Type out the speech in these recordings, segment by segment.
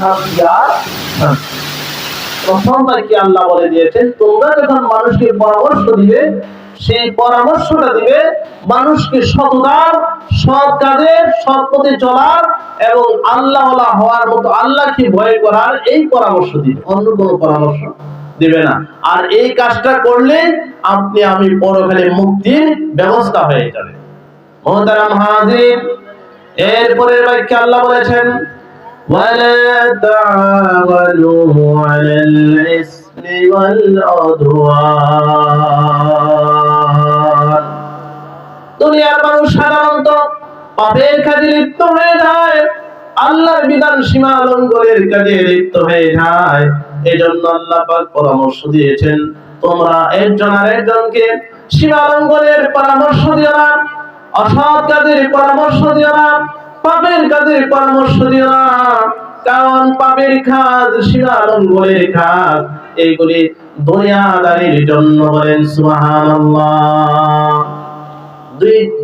শান্তি আর শান্তি। প্রথমবার কি আল্লাহ বলে দিয়েছেন, তোমরা যখন মানুষকে পরামর্শ দিবে, সেই পরামর্শটা দিবে মানুষকে সততার, সৎ কাজের, সৎ পথে চলার এবং আল্লাহওয়ালা হওয়ার মতো, আল্লাহকে ভয় করার, এই পরামর্শ দিবে, অন্য কোনো পরামর্শ দিবে না। আর এই কাজটা করলে আপনি আমি পরকালে মুক্তির ব্যবস্থা হয়ে যাবে। মুহতারাম হাজির, এরপরের বাক্যে আল্লাহ বলেছেন, ولا تعاونوا على الإثم والعدوان। দুনিয়ার মানুষ সাধারণত পাপের কাজে লিপ্ত হয়ে যায়, আল্লাহর বিধান সীমা লঙ্ঘনের কাজে লিপ্ত হয়ে যায়। এজন্য আল্লাহ পাক পরামর্শ দিয়েছেন, তোমরা একজন আরেকজনকে সীমা লঙ্ঘনের পরামর্শ দিও না, অসৎ কাজের পরামর্শ দিও না, পাপের কাজের পরামর্শ দিও না। কারণ পাপের কাজ, সীমা লঙ্ঘনের কাজ, এইগুলি দুনিয়াদারির জন্য। বলেন সুবহানাল্লাহ।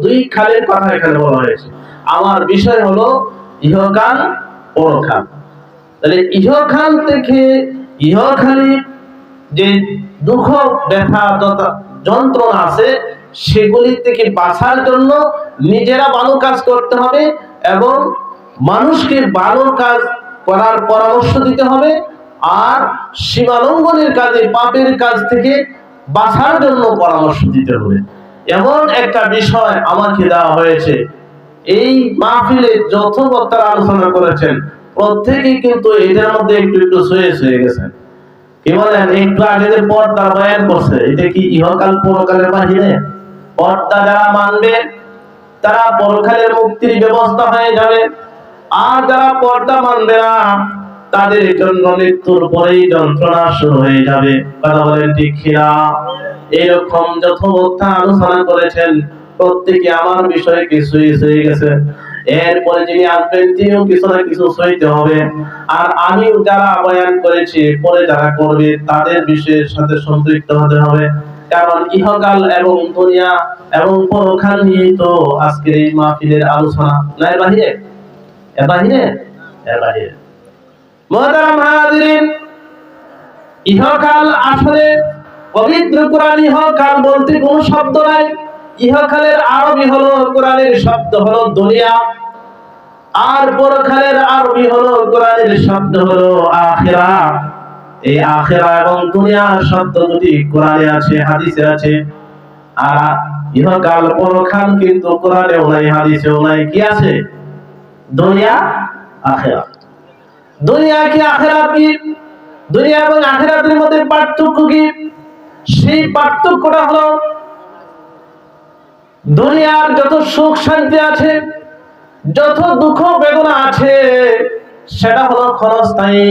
দুই খালের কথা এখানে বলা হয়েছে। আমার বিষয় হলো ইহকাল পরকাল। তাহলে ইহকাল থেকে, ইহকালী যে দুঃখ ব্যথা যন্ত্রণা আছে, সেগুলি থেকে বাঁচার জন্য নিজেরা ভালো কাজ করতে হবে এবং মানুষকে ভালো কাজ করার পরামর্শ দিতে হবে। আর সীমালঙ্ঘনের কাজে, পাপের কাজ থেকে বাঁচার জন্য পরামর্শ দিতে হবে। এমন একটা বিষয় আমাকে দেওয়া হয়েছে, এই মাহফিলে যত বক্তারা আলোচনা করেছেন প্রত্যেকেই কিন্তু এটার মধ্যে একটু একটু হয়ে গেছেন। কি বলেন? একটু আগে যে পর্দা বয়ান করছে, এটা কি ইহকাল পরকালের বাহিরে? পর্দা যারা মানবে তারা পরকালের মুক্তির ব্যবস্থা হয়ে যাবে, আর যারা পর্দা মানবে না তাদের জন্য মৃত্যুর পরেই যন্ত্রণা শুরু হয়ে যাবে। কথা বলেন ঠিক কিনা? এরকম যত বক্তা আলোচনা করেছেন প্রত্যেকে আমার বিষয়ে কিছু হয়ে গেছে। এরপরে যিনি আসবেন তিনিও কিছু না কিছু সইতে হবে। আর আমিও যারা বয়ান করেছি, পরে যারা করবে তাদের বিষয়ের সাথে সম্পৃক্ত হতে হবে। কারণ ইহকাল এবং দুনিয়া এবং পরকাল নিয়ে তো আজকের এই মাহফিলের আলোচনা। না এর বাহিরে? এর বাহিরে? এর বাহিরে। মুহতারাম হাজিরিন, ইহকাল আসলে পবিত্র কোরআন ইহকাল বলতে কোনো শব্দ নাই। ইহকালের আরবি হলো, কোরআনের শব্দ হলো দুনিয়া, আর পরকালের আরবি হলো, কোরআনের শব্দ হলো আখিরা। এই আখিরা এবং দুনিয়া শব্দ দুটি কোরআনে আছে, হাদিসে আছে। আর ইহকাল পরকাল কিন্তু কোরআনেও নাই, হাদিসেও নাই। কি আছে? দুনিয়া, আখিরা। দুনিয়া কি, আখিরা কি? দুনিয়া এবং আখিরাতের মধ্যে পার্থক্য কি? সেই পার্থক্যটা হলো, দুনিয়ার যত সুখ শান্তি আছে, যত দুঃখ বেদনা আছে, সেটা হলো ক্ষণস্থায়ী।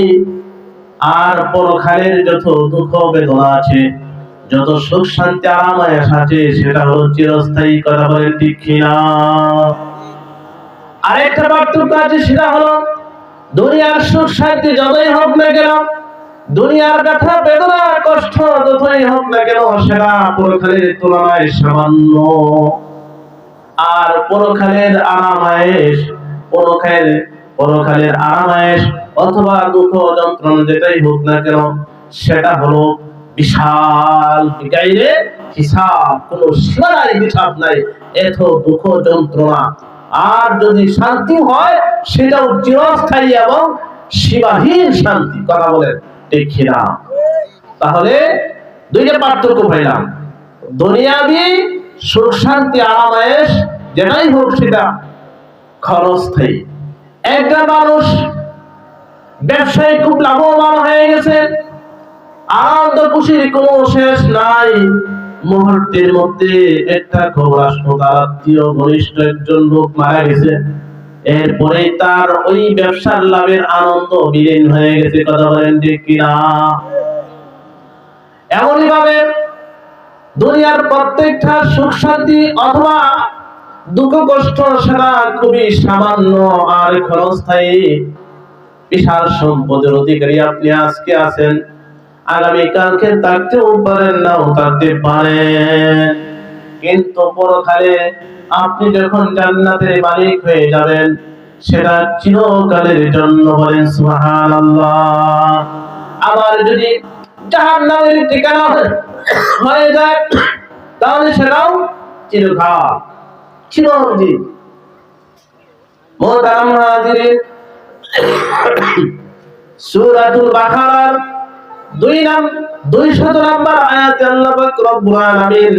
আর পরকালের যত দুঃখ বেদনা আছে, যত সুখ শান্তি আরাম আয়েশ আছে, সেটা হলো চিরস্থায়ী। কথা বলেন ঠিক কিনা? আরেকটা পার্থক্য আছে, সেটা হলো দুনিয়ার সুখ শান্তি যতই হোক না কেন, দুনিয়ার ব্যথা বেদনা কষ্ট যতই হোক না কেন, সেটা পরকালের তুলনায় সামান্য। আর পরকালের আরাম আয়েশ, পরকালের আরাম আয়েশ অথবা দুঃখ যন্ত্রণা যেটাই হোক না কেন, সেটা হলো বিশাল বিগাইরে হিসাব, কোনো সীমানার হিসাব নাই। এত দুঃখ যন্ত্রণা, আর যদি শান্তি হয় সেটাও চিরস্থায়ী এবং সীমাহীন শান্তি। কথা বলেন ঠিক না? তাহলে দুইটা পার্থক্য পাইলাম। দুনিয়াবি সুখ শান্তি আরাম আয়েশ যেটাই হোক সেটা ক্ষণস্থায়ী। একটা মানুষ ব্যবসায় খুব লাভবান হয়ে গেছে, আনন্দ খুশির কোনো শেষ নাই। মুহূর্তের মধ্যে একটা খবর আসলো, তার আত্মীয় ঘনিষ্ঠ একজন লোক মারা গেছে। এরপরে তার ওই ব্যবসার লাভের আনন্দ বিলীন হয়ে গেছে। কথা বলেন ঠিক কিনা? এমনই ভাবে দুনিয়ার প্রত্যেকটা সুখ শান্তি অথবা দুঃখ কষ্ট সেটা খুবই সামান্য আর ক্ষণস্থায়ী। বিশাল সম্পদের অধিকারী আপনি আজকে আছেন, আগামীকালকে থাকতেও পারেন, নাও থাকতে পারেন। কিন্তু পরকালে আপনি যখন জান্নাতের মালিক হয়ে যাবেন, সেটা চিরকালের জন্য। বলেন সুবহানাল্লাহ। আবার যদি জাহান্নামের ঠিকানা হয়ে যায় তাহলে সেটাও চিরকাল, চিরদিন। মুহতারাম হাজিরিন, সূরাতুল বাকারার 200 নম্বর আয়াতে আল্লাহ পাক রব্বুল আলামিন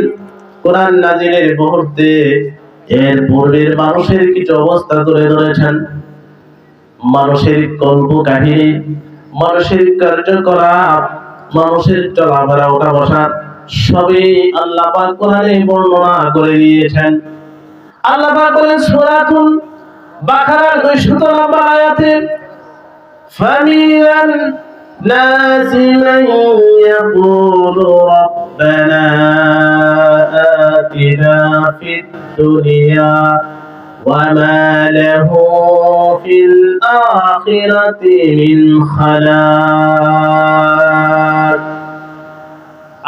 কোরআন নাযিলের মুহূর্তে এর পূর্বের মানুষের কিছু অবস্থা তুলে ধরেছেন। মানুষের কল্প কাহিনী, মানুষের কার্যকলাপ, মানুষের চলাফেরা ওঠা বসা সবই আল্লাহ পাক কোরআনে বর্ণনা করে দিয়েছেন। আল্লাহ পাক বলেন সূরাতুল বাকারার 200 নম্বর আয়াতে, ফামিনান নাসি মান ইয়াকুলু রাব্বানা আতিনা ফিদ দুনিয়া ওয়া মা লাহু ফিল আখিরাতি মিন খালাক।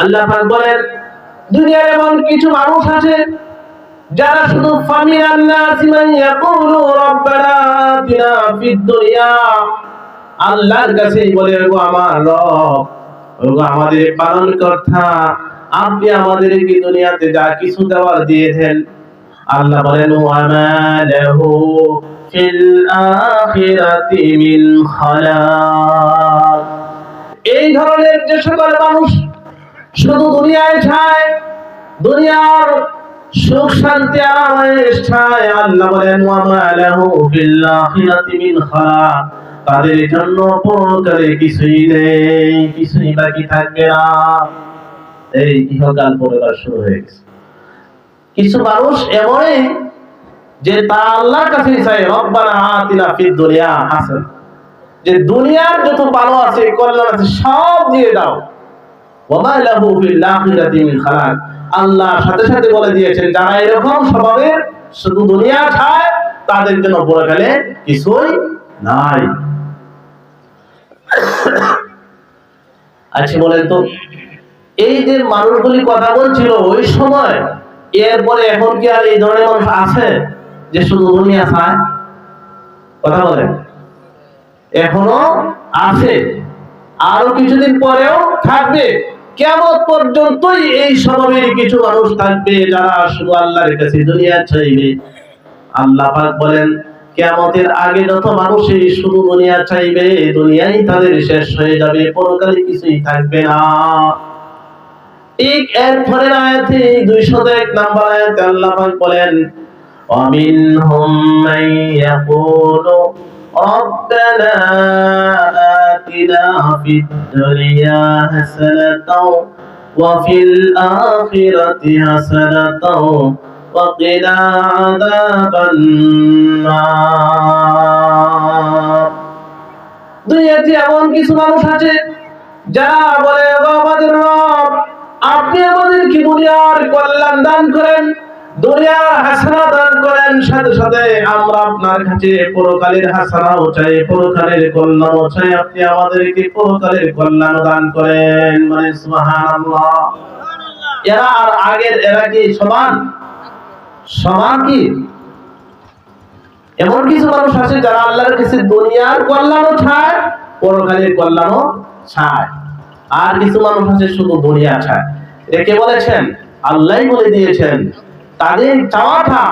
আল্লাহ পাক বলেন দুনিয়ার এমন কিছু মানুষ আছে যারা শুধু ফামিনান নাসি মান ইয়াকুলু রাব্বানা আতিনা ফিদ দুনিয়া, আল্লাহর কাছে বলে, ওগো আমার রব, ওগো আমাদের পালনকর্তা, আপনি আমাদেরকে দুনিয়াতে যা কিছু দেওয়ার দিয়েছেন, আল্লাহ বলেন ওয়া মা লাহু ফিল আখিরাতি মিন খালাক। এই ধরনের যে সকল মানুষ শুধু দুনিয়ায় চায়, দুনিয়ার সুখ শান্তি আরামের চায়, আল্লাহ বলেন ওয়া মা লাহু ফিল আখিরাতি মিন খালাক, তাদের জন্য পরকালে কিছুই নেই, কিছুই বাকি থাকবে না। এই ইহকাল পরকাল শুরু হয়ে গেছে। কিছু মানুষ এমনই যে তা আল্লাহর কাছে চায় রব্বানা আতিনা ফিদ দুনিয়া হাসানা, যে দুনিয়ার যত ভালো আছে, কল্যাণ আছে সব দিয়ে দাও। ওয়া মা লাহু ফিল আখিরাতি মিন খালাক। আল্লাহ সাথে সাথে বলে দিয়েছেন যারা এরকম স্বভাবের শুধু দুনিয়া চায় তাদের জন্য পরকালে কিছুই নাই। আচ্ছা বলেন তো, এই যে মানুষগুলি কথা বলছিল ওই সময়, এরপরে এখন কি আর এই ধরনের মানুষ আছে যে শুধু দুনিয়া চায়? কথা বলেন, এখনো আছে, আরো কিছুদিন পরেও থাকবে। কিয়ামত পর্যন্তই এই স্বভাবের কিছু মানুষ থাকবে যারা শুধু আল্লাহর কাছে দুনিয়া চাইবে। আল্লাহ পাক বলেন কিয়ামতের আগে যত মানুষই শুধু দুনিয়া চাইবে, দুনিয়াই তাদের শেষ হয়ে যাবে, পরকালে কিছুই থাকবে না। ঠিক এর পরের আয়াতে 201 নম্বর আয়াতে আল্লাহ পাক বলেন ওয়ামিনহুম মান ইয়াকুলু রাব্বানা আতিনা ফিদ দুনিয়া হাসানাতাও ওয়া ফিল আখিরাতি হাসানাতাও ওয়া কিনা আযাবান নার। দুনিয়াতে এমন কিছু মানুষ আছে যারা বলে, আমাদের রব, আপনি আমাদেরকে দুনিয়ার কল্যাণ দান করেন, দুনিয়ার হাসানা দান করেন, সাথে সাথে আমরা আপনার কাছে পরকালের হাসানাও চাই, পরকালের কল্যাণও চাই, আপনি আমাদেরকে পরকালের কল্যাণ দান করেন। মানে সুবহানাল্লাহ। এরা আর আগের এরা কি সমান? সমান কি? এমন কিছু মানুষ আছে যারা আল্লাহর কাছে দুনিয়ার কল্যাণও চায়, পরকালের কল্যাণও চায়। আর কিছু মানুষ আছে শুধু দুনিয়া চায়। একে বলেছেন আল্লাহই বলে দিয়েছেন, তাদের চাওয়াটা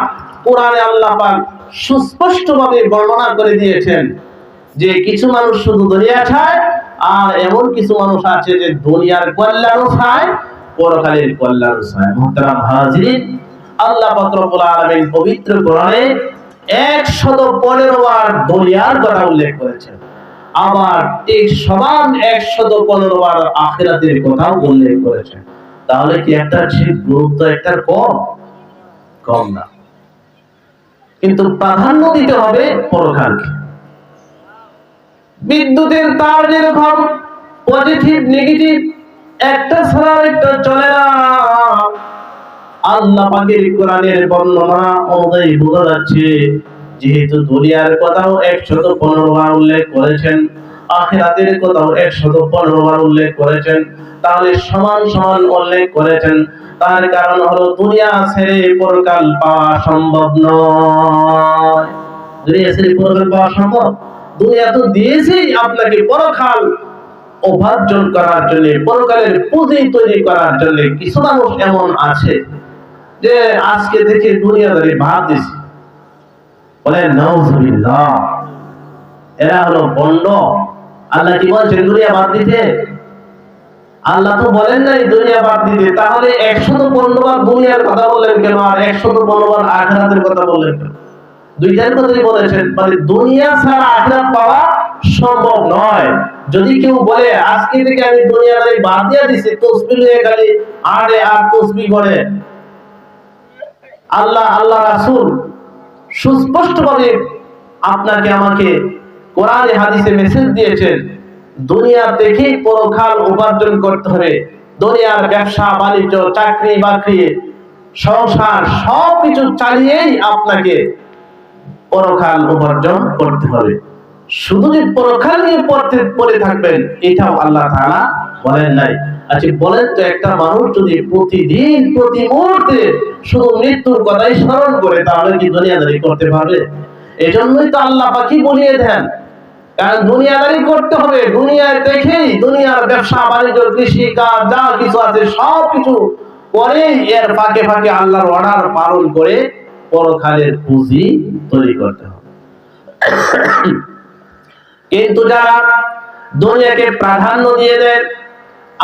কোরআনে আল্লাহ পাক সুস্পষ্টভাবে বর্ণনা করে দিয়েছেন যে কিছু মানুষ শুধু দুনিয়া চায়, আর এমন কিছু মানুষ আছে যে দুনিয়ার কল্যাণও চায়, পরকালের কল্যাণও চায়। মুহতারাম হাজিরিন, আল্লাহ পাক রব্বুল আলামিন পবিত্র কোরআনে 115 বার দুনিয়ার কথা উল্লেখ করেছেন, আবার ঠিক সমান 115 বার আখিরাতের কথা উল্লেখ করেছেন। তাহলে কি একটা ঠিক গুরুত্ব একটা কম না, কিন্তু প্রাধান্য দিতে হবে পরকালকে। বিদ্যুতের তার যেরকম পজিটিভ নেগেটিভ একটা ছাড়া একটা চলে না, আল্লাহ পাকের কোরআনের বর্ণনা অনুযায়ী বোঝা যাচ্ছে যেহেতু দুনিয়ার কথাও 115 বার উল্লেখ করেছেন, আখিরাতের কথাও 115 বার উল্লেখ করেছেন, তাহলে সমান সমান উল্লেখ করেছেন। তার কারণ হলো দুনিয়া ছেড়ে পরকাল পাওয়া সম্ভব নয়। দুনিয়া ছেড়ে পরকাল পাওয়া সম্ভব? দুনিয়া তো দিয়েছেই আপনাকে পরকাল উপার্জন করার জন্য, পরকালের পুঁজি তৈরি করার জন্য। কিছু মানুষ এমন আছে যে আজকে থেকে দুনিয়াদারি ভাব দিছে, বলে নাউজুবিল্লাহ, এরা হলো ভণ্ড। আল্লাহ কি বলছেন দুনিয়া বাদ দিতে? আল্লাহ তো বলেন নাই দুনিয়া বাদ দিতে। তাহলে 115 বার দুনিয়ার কথা বললেন কেন, আর 115 বার আখিরাতের কথা বললেন কেন? দুইটার কথাই বলেছেন, মানে দুনিয়া ছাড়া আখিরাত পাওয়া সম্ভব নয়। যদি কেউ বলে আজকে থেকে আমি দুনিয়াদারি বাদ দিয়ে দিছি, তাসবিহ নিয়ে খালি আরে আর তাসবিহ করে, আল্লাহ রাসূল সুস্পষ্টভাবে আপনাকে আমাকে কোরআনে হাদিসে মেসেজ দিয়েছেন, দুনিয়া থেকেই পরকাল উপার্জন করতে হবে। দুনিয়ার ব্যবসা বাণিজ্য, চাকরি বাকরি, সংসার সবকিছু চালিয়েই আপনাকে পরকাল উপার্জন করতে হবে। শুধু যে পরকাল নিয়ে পড়ে থাকবেন এটাও আল্লাহ তাআলা বলেন নাই। আচ্ছা বলেন তো, একটা মানুষ যদি প্রতিদিন প্রতি মুহূর্তে শুধু মৃত্যুর কথাই স্মরণ করে, তাহলে কি দুনিয়াদারি করতে পারবে? এজন্যই তো আল্লাহ পাকি বলিয়ে দেন, কারণ দুনিয়াদারি করতে হবে। দুনিয়ায় দেখেই দুনিয়ার ব্যবসা বাণিজ্য, কৃষি কাজ যা কিছু আছে সবকিছু করে এর ফাঁকে ফাঁকে আল্লাহর অর্ডার পালন করে পরকালের পুঁজি তৈরি করতে হবে। কিন্তু যারা দুনিয়াকে প্রাধান্য দিয়ে দেন,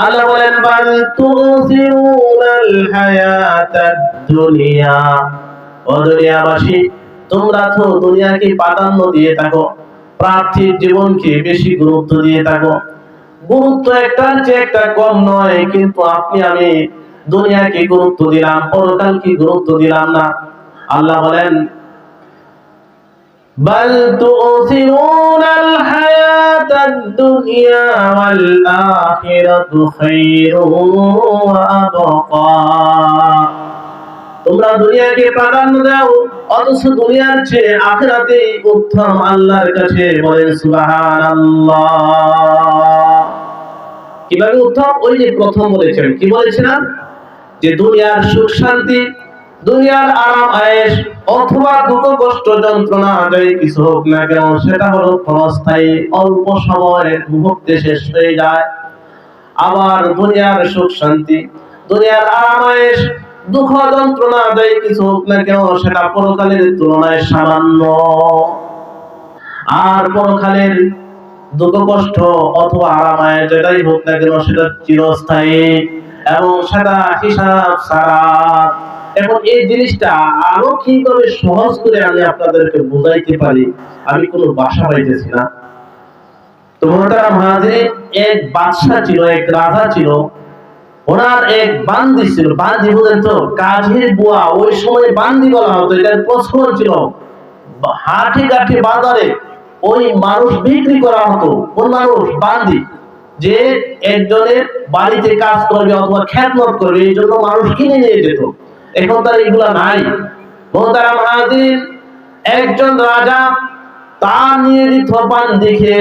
আল্লাহ বলেন বাল তুসিরুনাল হায়াতাদ দুনিয়া, ও দুনিয়াবাসী তোমরা তো দুনিয়াকে প্রাধান্য দিয়ে থাকো, পার্থিব জীবনকে বেশি গুরুত্ব দিয়ে থাকো। গুরুত্ব একটার চেয়ে একটা কম নয়, কিন্তু আপনি আমি দুনিয়াকে গুরুত্ব দিলাম, পরকালকে গুরুত্ব দিলাম না। আল্লাহ বলেন বাল তুসিরুনাল হায়াতাদ দুনিয়া ওয়াল আখিরাতু খায়রুন ওয়া আবকা, তোমরা দুনিয়াকে প্রাধান্য দাও অথচ দুনিয়ার চেয়ে আখিরাতে উত্তম আল্লাহর কাছে। বলেন সুবহানাল্লাহ। কিভাবে উত্তম? ওই যে প্রথম বলেছেন, কি বলেছিলাম, যে দুনিয়ার সুখ শান্তি, দুনিয়ার আরাম আয়েশ অথবা দুঃখ কষ্ট যন্ত্রণা যাই কিছু হোক না কেন, সেটা হলো ক্ষণস্থায়ী, অল্প সময়ের মুহূর্তে শেষ হয়ে যায়। আবার দুনিয়ার সুখ শান্তি, দুনিয়ার আরাম আয়েশ, দুঃখ যন্ত্রণা যাই কিছু হোক না কেন, সেটা পরকালের তুলনায় সামান্য। আর পরকালের দুঃখ কষ্ট অথবা আরাম আয়েশ যেটাই হোক না কেন, সেটা চিরস্থায়ী এবং সেটা হিসাব ছাড়া। এখন এই জিনিসটা আরো কিভাবে সহজ করে আমি আপনাদেরকে বুঝাইতে পারি, আমি কোনো ভাষা পাইতেছি না। তো মোহতারাম হাজিরিন, এক বাদশা ছিল, এক রাজা ছিল, ওনার এক বান্দি ছিল। বান্দি বুঝেন তো, কাজের বুয়া, ওই সময় বান্দি বলা হতো, এটার প্রচলন ছিল। হাটে ঘাটে বাজারে ওই মানুষ বিক্রি করা হতো। কোন মানুষ? বান্দি, যে একজনের বাড়িতে কাজ করবে অথবা খেদমত করবে, এই জন্য মানুষ কিনে নিয়ে যেত। এখন তার এগুলা নাই। মোহতারাম হাজির, একজন রাজা তার নিয়োজিত বান্দিকে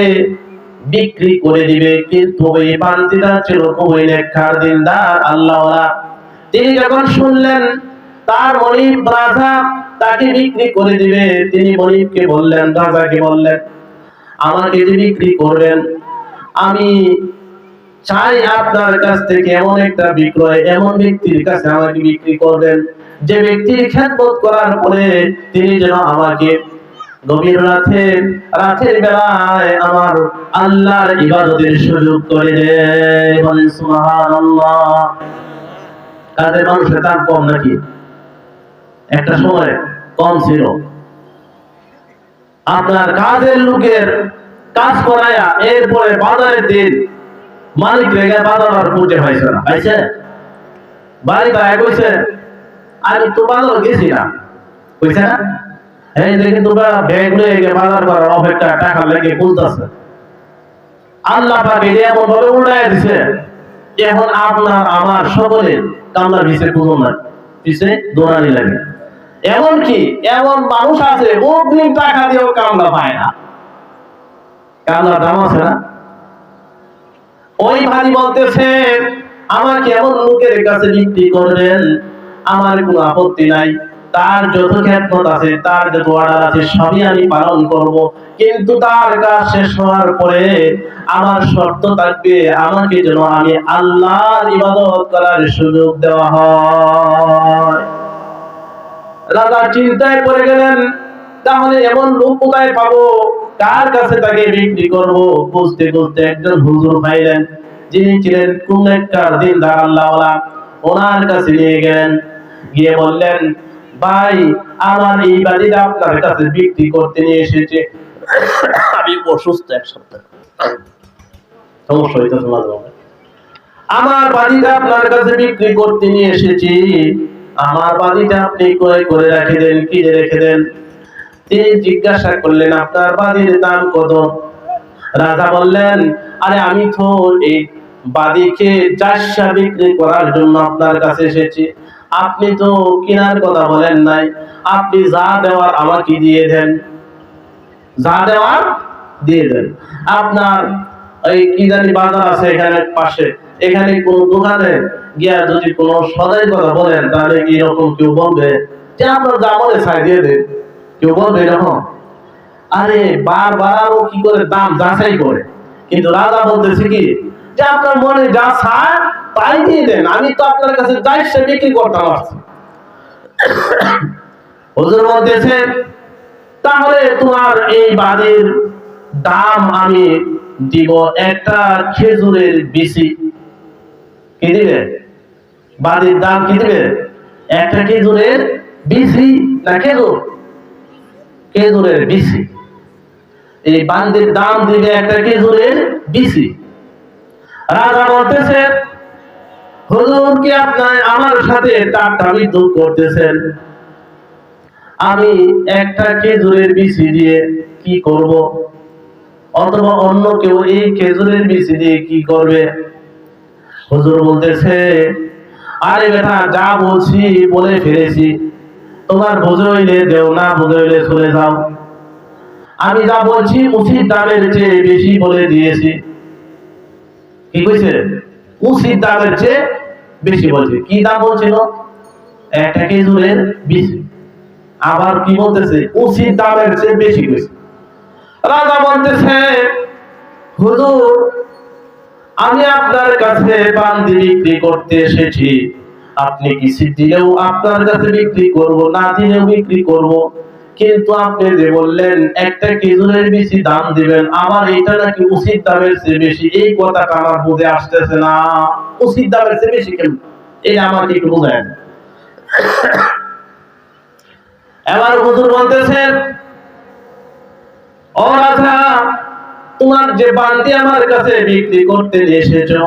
বিক্রি করে দিবে, কিন্তু ওই বান্দিটা ছিল খুবই নেককার দিনদার আল্লাহওয়ালা। তিনি যখন শুনলেন তার মনিব রাজা তাকে বিক্রি করে দিবে, তিনি মনিবকে বললেন, রাজাকে বললেন, আমাকে যে বিক্রি করবেন, আমি চাই আপনার কাছ থেকে এমন একটা বিক্রয়, এমন ব্যক্তির কাছে আমাকে বিক্রি করবেন, যে ব্যক্তির খেদমত করার পরে তিনি যেন আমাকে গভীর রাতের বেলায় আমার আল্লাহর ইবাদতের সুযোগ করে দেয়। বলেন সুবহানাল্লাহ। কাজের মানুষের দাম কম নাকি? একটা সময় কম ছিল। আপনার কাজের লোকের কাজ করায়া এরপরে বাজারের দিন মালিক রেগে বাজার আর খুঁজে পাইছে না। পাইছে? বাড়ি তাই কইছে, আমি তো বাজার গেছি না, কইছে না, এই দেখি তোমরা ব্যাগ নিয়ে গিয়ে বাজার করার অপেক্ষা টাকা লেগে খুঁজতেছে। আল্লাহ পাক এমন ভাবে উল্টায় দিছে, এখন আপনার আমার সকলের কামলা ভিসে খুঁজো না, পিছে দৌড়ানি লাগে। এমনকি এমন মানুষ আছে অগ্রিম টাকা দিয়েও কামলা পায় না। কামলা দাম আছে না? ওই ভাই বলতেছে, আমাকে এমন লোকের কাছে বিক্রি করবেন, আমার কোনো আপত্তি নাই, তার যত খেদমত আছে, তার যত অর্ডার আছে সবই আমি পালন করব, কিন্তু তার কাজ শেষ হওয়ার পরে আমার শর্ত থাকবে আমাকে যেন আমি আল্লাহর ইবাদত করার সুযোগ দেওয়া হয়। রাজা চিন্তায় পড়ে গেলেন, তাহলে এমন লোক কোথায় পাবো, কার কাছে তাকে বিক্রি করব? খুঁজতে খুঁজতে একজন হুজুর পাইলেন, যিনি ছিলেন কোন একটা দিনদার আল্লাহওয়ালা। ওনার কাছে নিয়ে গেলেন, গিয়ে বললেন, ভাই, আমার এই বাড়িটা আপনার কাছে বিক্রি করতে নিয়ে এসেছে। আমি অসুস্থ, এক সপ্তাহ সমস্যা হইতেছে মাঝে মাঝে। আমার বাড়িটা আপনার কাছে বিক্রি করতে নিয়ে এসেছি, আমার বাড়িটা আপনি ক্রয় করে রেখে দেন, কিনে রেখে দেন। তিনি জিজ্ঞাসা করলেন, আপনার বাড়ির দাম কত? রাজা বললেন, আরে আমি তো এই বাড়িকে চাষা বিক্রি করার জন্য আপনার কাছে এসেছি, আপনি তো কেনার কথা বলেন নাই, আপনি যা দেওয়ার আমাকে দিয়ে দেন, যা দেওয়ার দিয়ে দেন। আপনার এই কি জানি বাজার আছে এখানে পাশে, এখানে কোন দোকানে গিয়া যদি কোন সদাই কথা বলেন, তাহলে কি এরকম কেউ বলবে যে আপনার যা মনে চাই দিয়ে দেন? কেউ বলবে এরকম? আরে বারবার আরো কি করে দাম যাচাই করে, কিন্তু রাজা বলতেছে কি যে আপনার মনে যা চায় তাই দিয়ে দেন, আমি তো আপনার কাছে যাই সে বিক্রি করতে পারছি। হুজুর বলতেছে, তাহলে তোমার এই বাড়ির দাম আমি দিব একটা খেজুরের বিচি। কি দিবে? বাড়ির দাম কি দিবে? একটা খেজুরের বিচি না খেজুর? খেজুরের বিচি। এই বান্দির দাম দিবে একটা খেজুরের বিচি। রাজা বলতেছে, হুজুর কি আপনার আমার সাথে টাকা বিদ্যুৎ করতেছেন? আমি একটা খেজুরের বিচি দিয়ে কি করব? অথবা অন্য কেউ এই খেজুরের বিচি দিয়ে কি করবে? হুজুর বলতেছে, আরে বেটা, যা বলছি বলে ফেলেছি, তোমার বুঝে হইলে দেও, না বুঝে হইলে চলে যাও। আমি যা বলছি উচিত দামের চেয়ে বেশি বলে দিয়েছি। কি কইছে? উচিত দামের চেয়ে বেশি বলছে। কি দাম বলছিল? একটা খেজুরের বিচি। আবার কি বলতেছে? উচিত দামের চেয়ে বেশি কইছে। রাজা বলতেছে, হুজুর, আমি আপনার কাছে বান্দি বিক্রি করতে এসেছি, আপনি কিছু দিলেও আপনার কাছে বিক্রি করব, না দিলেও বিক্রি করব, কিন্তু আপনি যে বললেন একটা খেজুরের বেশি দাম দিবেন, আবার এটা নাকি উচিত দামের চেয়ে বেশি, এই কথাটা আমার বুঝে আসতেছে না। উচিত দামের চেয়ে বেশি কেন, এটা আমাকে একটু বুঝায়। এবার হুজুর বলতেছেন, ও রাজা, তোমার যে বান্দি আমার কাছে বিক্রি করতে এসেছো,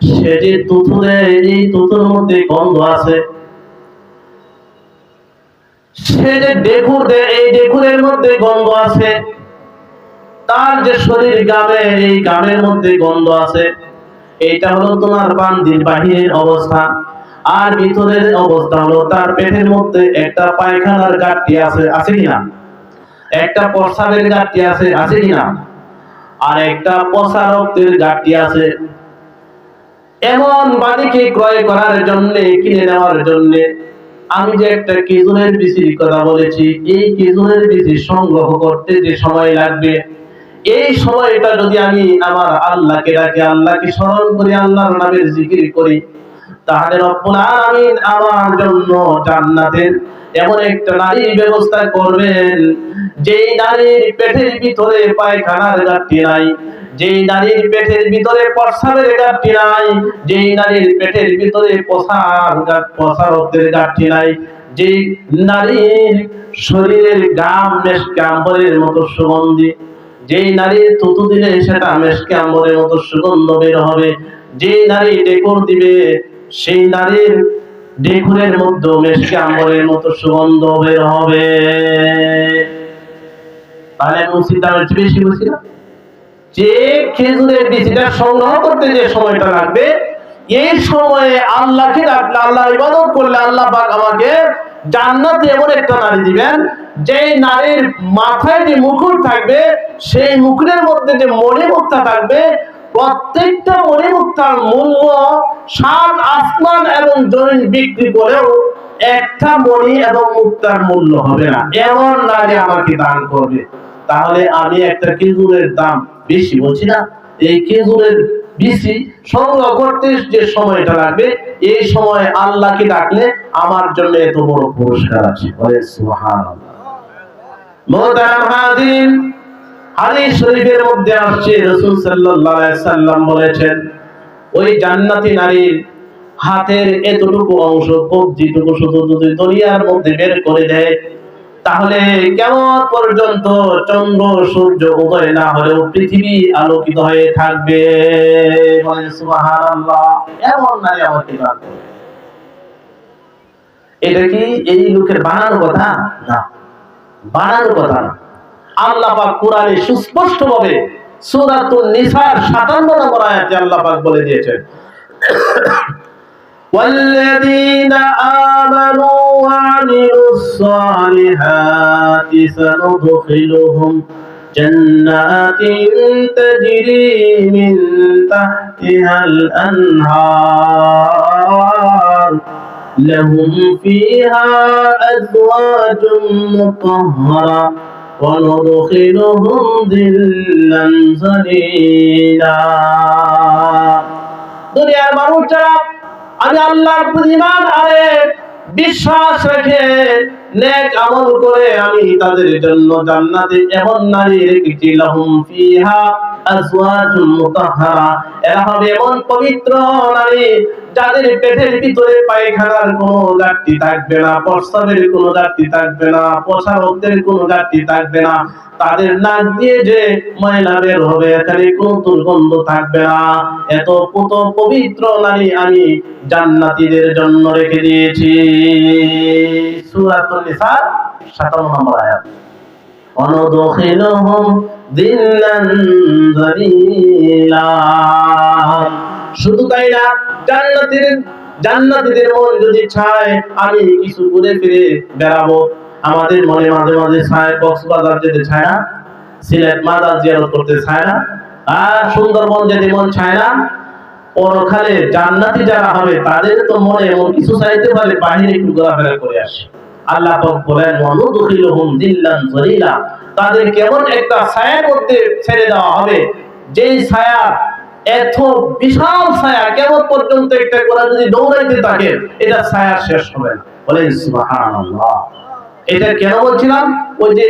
সে যে তুতুরে, এই তুতুর মধ্যে গন্ধ আছে, সে যে ডেকুর দেয়, এই ডেকুরের মধ্যে গন্ধ আছে, তার যে শরীর গামে, এই গামের মধ্যে গন্ধ আছে। এইটা হলো তোমার বান্দির বাহিরের অবস্থা। আর ভিতরের অবস্থা হলো তার পেটের মধ্যে একটা পায়খানার গাঁটটি আছে, আছে কিনা? একটা প্রস্রাবের গাঁটটি আছে, আছে কিনা? আর একটা পচা রক্তের গাঁটটি আছে। এমন বাড়িকে ক্রয় করার জন্য, কিনে নেওয়ার জন্য আমি যে একটা খেজুরের বিচির কথা বলেছি, এই খেজুরের বিচি সংগ্রহ করতে যে সময় লাগবে, এই সময়টা যদি আমি আমার আল্লাহকে ডাকি, আল্লাহকে স্মরণ করি, আল্লাহর নামের জিকির করি, তাহলে রব্বুল আলামিন আমার জন্য জান্নাতের এমন একটা নারীর ব্যবস্থা করবেন, যেই নারীর পেটের ভিতরে পায়খানার গাঁটটি নাই, যেই নারীর পেটের ভিতরে প্রস্রাবের গাঁটটি নাই, যেই নারীর পেটের ভিতরে পচা রক্তের গাঁটটি নাই, যেই নারীর শরীরের গাম মেশকে আম্বরের মতো সুগন্ধি, যেই নারীর থুতু দিলে সেটা মেশকে আম্বরের মতো সুগন্ধ বের হবে, যেই নারী ডেকুর দিবে, সেই নারীর ডেকুরের মধ্যে মেশকে আম্বরের মতো সুগন্ধ বের হবে। তাহলে উচিত দামের চেয়ে বেশি বলছি না? যে খেজুরের বীজটা সংগ্রহ করতে যে সময়টা লাগবে, এই সময়ে আল্লাহকে ডাকলে, আল্লাহ ইবাদত করলে, আল্লাহ পাক আমাকে জান্নাতে এমন একটা নারী দিবেন, যে নারীর মাথায় যে মুকুট থাকবে, সেই মুকুটের মধ্যে যে মণিমুক্তা থাকবে, প্রত্যেকটা মণিমুক্তার মূল্য 7 আসমান এবং জমিন বিক্রি করেও একটা মণি এবং মুক্তার মূল্য হবে না এমন নারী আমাকে দান করবে, তাহলে আমি একটা খেজুরের দাম বেশি বলছি না, এই খেজুরের বিচি সংগ্রহ করতে যে সময়টা লাগবে, এই সময় আল্লাহকে ডাকলে আমার জন্য এত বড় পুরস্কার আছে। বলে সুবহানাল্লাহ। মুহতারাম হাজিরিন, হাদিস শরীফের মধ্যে আসছে রাসূল সাল্লাল্লাহু আলাইহি সাল্লাম বলেছেন, ওই জান্নাতি নারীর হাতের এতটুকু অংশ, কবজিটুকু শুধু যদি দুনিয়ার মধ্যে বের করে দেয়, তাহলে কিয়ামত পর্যন্ত চন্দ্র সূর্য উদয় না হলেও পৃথিবী আলোকিত হয়ে থাকবে। বলেন সুবহানাল্লাহ। এমন নারী আমাকে দান করবে। এটা কি এই লোকের বানানো কথা? না, বানানো কথা না। আল্লাহ পাক কোরআনে সুস্পষ্টভাবে সূরাতুন নিসার 57 নম্বর আয়াতে আল্লাহ পাক বলে দিয়েছেন, والذين آمنوا وعملوا الصالحات سندخلهم جنات تجري من تحتها الأنهار لهم فيها أزواج مطهرة وندخلهم ظلا ظليلا। দুনিয়ার মানুষ যারা আমি আল্লাহর প্রতি ঈমান আনে বিশ্বাস রেখে নেক আমল করে, আমি তাদের জন্য জান্নাতে এমন নারী রেখেছি, লাহুম ফিহা আজওয়াজুম মুতাহহারা, এরা হবে এমন পবিত্র নারী যাদের পেটের ভিতরে পায়খানার কোনো ঘাটতি থাকবে না, প্রস্রাবের কোনো ঘাটতি থাকবে না, প্রসাবের কোনো ঘাটতি থাকবে না, তাদের নাক দিয়ে যে ময়লা বের হবে এখানে কোনো দুর্গন্ধ থাকবে না। এত পবিত্র নারী আমি জান্নাতীদের জন্য রেখে দিয়েছি। সূরাতুন নিসা 57 নম্বর আয়াত। ওয়ানুদখিলুহুম যিল্লান যালিলা। শুধু তাই না, জান্নাতীদের মন যদি চায় আমি কিছু ঘুরে ফিরে বেড়াবো, আমাদের মনে মাঝে মাঝে চায় কক্সবাজার যেতে চায় না, সিলেট মাজার জিয়ারত করতে চায় না, আর সুন্দরবন যেতে মন চায় না, পরকালে জান্নাতি যারা হবে তাদের তো মনে এমন কিছু চাইতে পারে বাইরে একটু ঘোরাফেরা করে আসে। আল্লাহ পাক বলেন, ওয়ানুদখিলুহুম যিল্লান যালিলা, তাদের কেমন একটা ছায়ার মধ্যে ছেড়ে দেওয়া হবে, যেই ছায়া এত বিশাল ছায়া, কিয়ামত পর্যন্ত একটা গোরা যদি দৌড়াইতে থাকে এটা ছায়া শেষ হবে না। বলেন সুবহানাল্লাহ। এটা কেন বলছিলাম? ওই যে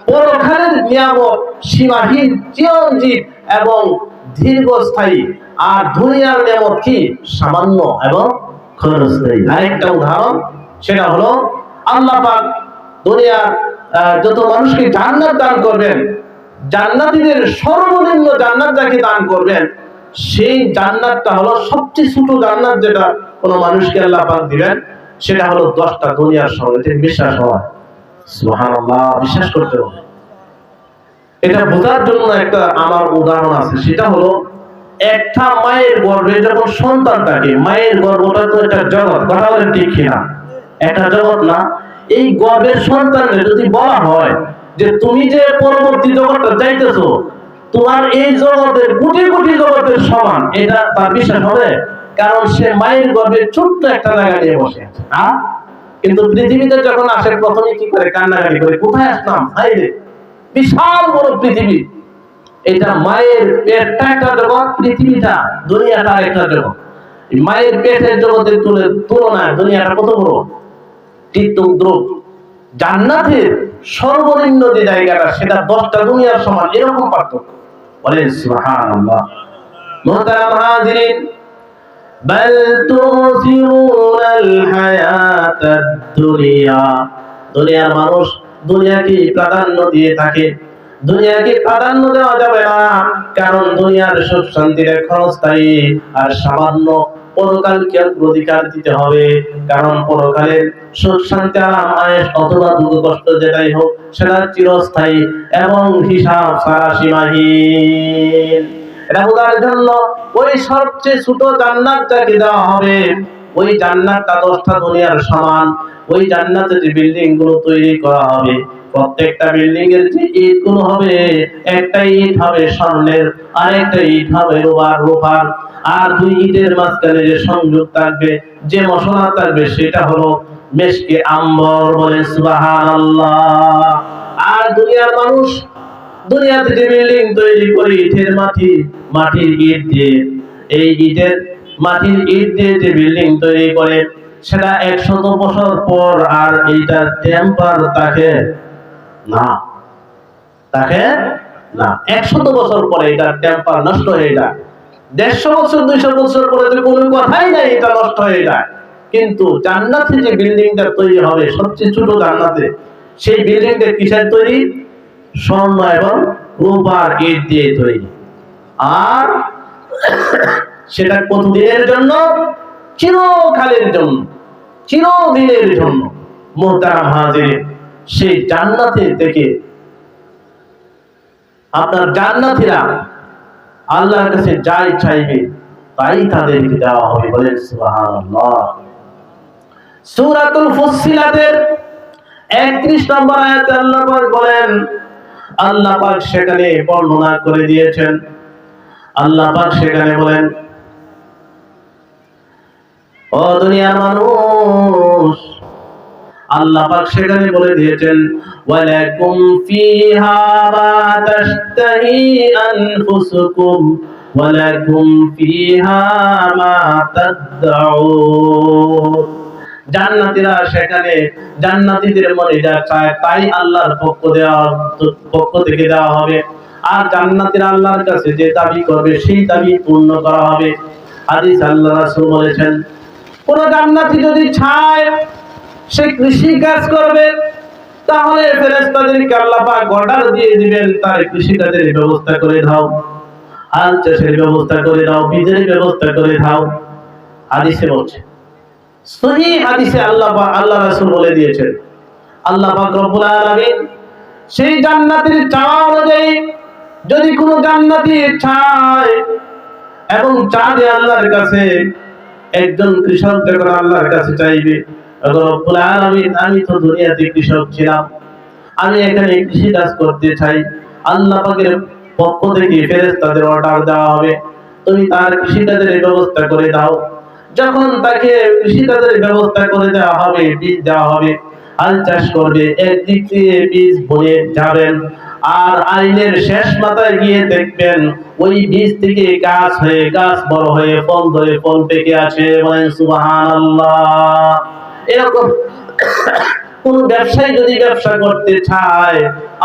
পরকালের নিয়ামত সীমাহীন, চিরঞ্জীব এবং দীর্ঘস্থায়ী, আর দুনিয়ার নিয়ামত কি সামান্য এবং ক্ষণস্থায়ী। আরেকটা উদাহরণ, সেটা হলো আল্লাহ পাক দুনিয়ার যত মানুষকে জান্নাত দান করবেন, জান্নাতীদের সর্বনিম্ন জান্নাত যাকে দান করবেন, সেই জান্নাতটা হলো সবচেয়ে ছোট জান্নাত যেটা কোন মানুষকে আল্লাহ পাক দিবেন, সেটা হলো 10টা দুনিয়ার সমান। এটা বিশ্বাস হয়? সুবহানাল্লাহ, বিশ্বাস করতে হবে। এটা বোঝার জন্য একটা আমার উদাহরণ আছে, সেটা হলো একটা মায়ের গর্ভে যখন সন্তান থাকে, মায়ের গর্ভটা তো একটা জগৎ, কথা বলেন ঠিক কিনা? একটা জগৎ না? এই গর্ভের সন্তানকে যদি বলা হয় যে তুমি যে পরবর্তী জগৎটা যাইতেছো, তোমার এই জগতের কোটি কোটি জগতের সমান, এটা তার বিশ্বাস হবে? কারণ সে মায়ের গর্ভে ছোট্ট একটা জায়গা নিয়ে বসে আছে। কিন্তু পৃথিবীতে যখন আসে প্রথমে কি করে? কান্নাকাটি করে, কোথায় আসলাম, হাইরে বিশাল বড় পৃথিবী। এটা মায়ের পেটটা একটা জগৎ, পৃথিবীটা দুনিয়াটা একটা জগৎ। মায়ের পেটের জগতের তুলনায় দুনিয়াটা কত বড়? টিকটক। জান্নাতের সর্বনিম্ন যে জায়গাটা, সেটা 10টা দুনিয়ার সমান, এরকম পার্থক্য। বলেন সুবহানাল্লাহ। মুহতারাম হাজিরিন, বাল তুসিরুনাল হায়াতাদ দুনিয়া, দুনিয়ার মানুষ দুনিয়াকে প্রাধান্য দিয়ে থাকে। দুনিয়াকে প্রাধান্য দেওয়া যাবে না, কারণ দুনিয়ার সুখ শান্তির ক্ষণস্থায়ী, আর সামান্য পরকালকে অধিকার দিতে হবে, কারণ পরকালের সুখ শান্তি আরাম আয়েশ অথবা দুঃখ কষ্ট যেটাই হোক সেটা চিরস্থায়ী এবং হিসাব ছাড়া সীমাহীন। এটা বোঝার জন্য ওই সবচেয়ে ছোট জান্নাত যাকে দেওয়া হবে, ওই জান্নাতটা 10টা দুনিয়ার সমান। ওই জান্নাতে যে বিল্ডিং গুলো তৈরি করা হবে, প্রত্যেকটা বিল্ডিং এর যে ইট গুলো হবে, একটা ইট হবে স্বর্ণের, আর একটা ইট হবে রূপার, আর দুই ইটের মাঝখানে যে সংযোগ থাকবে, যে মশলা থাকবে, সেটা হলো মেশকে আম্বর, বলে সুবহানাল্লাহ। আর দুনিয়ার মানুষ দুনিয়াতে যে বিল্ডিং তৈরি করে মাটির ইট দিয়ে, এই মাটির ইট দিয়ে যে বিল্ডিং তৈরি করে, সেটা 100 বছর পর আর এইটা টেম্পার থাকে না, 100 বছর পরে এটা টেম্পার নষ্ট হয়ে যায়। 150 বছর 200 বছর পরে তো কোনো কথাই নাই, এটা নষ্ট হয়ে যায়। কিন্তু জান্নাতে যে বিল্ডিংটা তৈরি হবে, সবচেয়ে ছোট জান্নাতে, সেই বিল্ডিংটা কিসের তৈরি? স্বর্ণ এবং রূপার ইট দিয়ে তৈরি। আর সেটা কতদিনের জন্য? চিরকালের জন্য, চিরদিনের জন্য। মুহতারাম হাজিরিন, সেই জান্নাতে থেকে আপনার জান্নাতীরা আল্লাহর কাছে যাই চাইবে তাই তাদেরকে দেওয়া হবে, বলেন সুবহানাল্লাহ। সূরাতুল ফুসসিলাতের 31 নম্বর আয়াতে আল্লাহ পাক বলেন, আল্লাহ পাক সেখানে বর্ণনা করে দিয়েছেন। আল্লাহ পাক সেখানে বলেন, ও দুনিয়ার মানুষ, আল্লাহ পাক সেখানে বলে দিয়েছেন, ওয়ালাকুম ফিহা মা তাশতাহি আনফুসুকুম ওয়ালাকুম ফিহা মা তাদউন। জান্নাতীরা সেখানে জান্নাতীদের মনে যা চায় তাই আল্লাহর পক্ষ থেকে দেওয়া হবে। আর জান্নাতীরা আল্লাহর কাছে যে দাবি করবে সেই দাবি পূর্ণ করা হবে। হাদিস আল্লাহ রাসূল বলেছেন, কোন জান্নাতী যদি চায় সে কৃষি কাজ করবে, তাহলে ফেরেশতাদেরকে আল্লাহ পাক অর্ডার দিয়ে দিবেন, তার কৃষি কাজের ব্যবস্থা করে দাও, হাল চাষের ব্যবস্থা করে দাও, বীজের ব্যবস্থা করে দাও। হাদিসে বলছে, সহিহ হাদিসে আল্লাহ রাসূল বলে দিয়েছেন, আল্লাহ পাক রব্বুল আলামিন সেই জান্নাতের চাওয়া অনুযায়ী যদি কোনো জান্নাতী চায় এবং চাঁদে আল্লাহর কাছে, একজন কৃষক যখন আল্লাহর কাছে চাইবে, রব্বুল আলামিন আমি তো দুনিয়াতে কৃষক ছিলাম, আমি এখানে কৃষি কাজ করতে চাই, আল্লাহ পাকের পক্ষ থেকে ফেরেশতাদের অর্ডার দেওয়া হবে, তুমি তার কৃষি কাজের ব্যবস্থা করে দাও। যখন তাকে কৃষি কাজের ব্যবস্থা করে দেওয়া হবে, বীজ দেওয়া হবে, হাল চাষ করবে, একদিক দিয়ে বীজ বনে যাবেন, আর আইনের শেষ মাথায় গিয়ে দেখবেন ওই বীজ থেকে গাছ হয়ে, গাছ বড় হয়ে, ফল ধরে, ফল পেকে আছে, বলেন সুবহানাল্লাহ। এরকম কোন ব্যবসায়ী যদি ব্যবসা করতে চায়,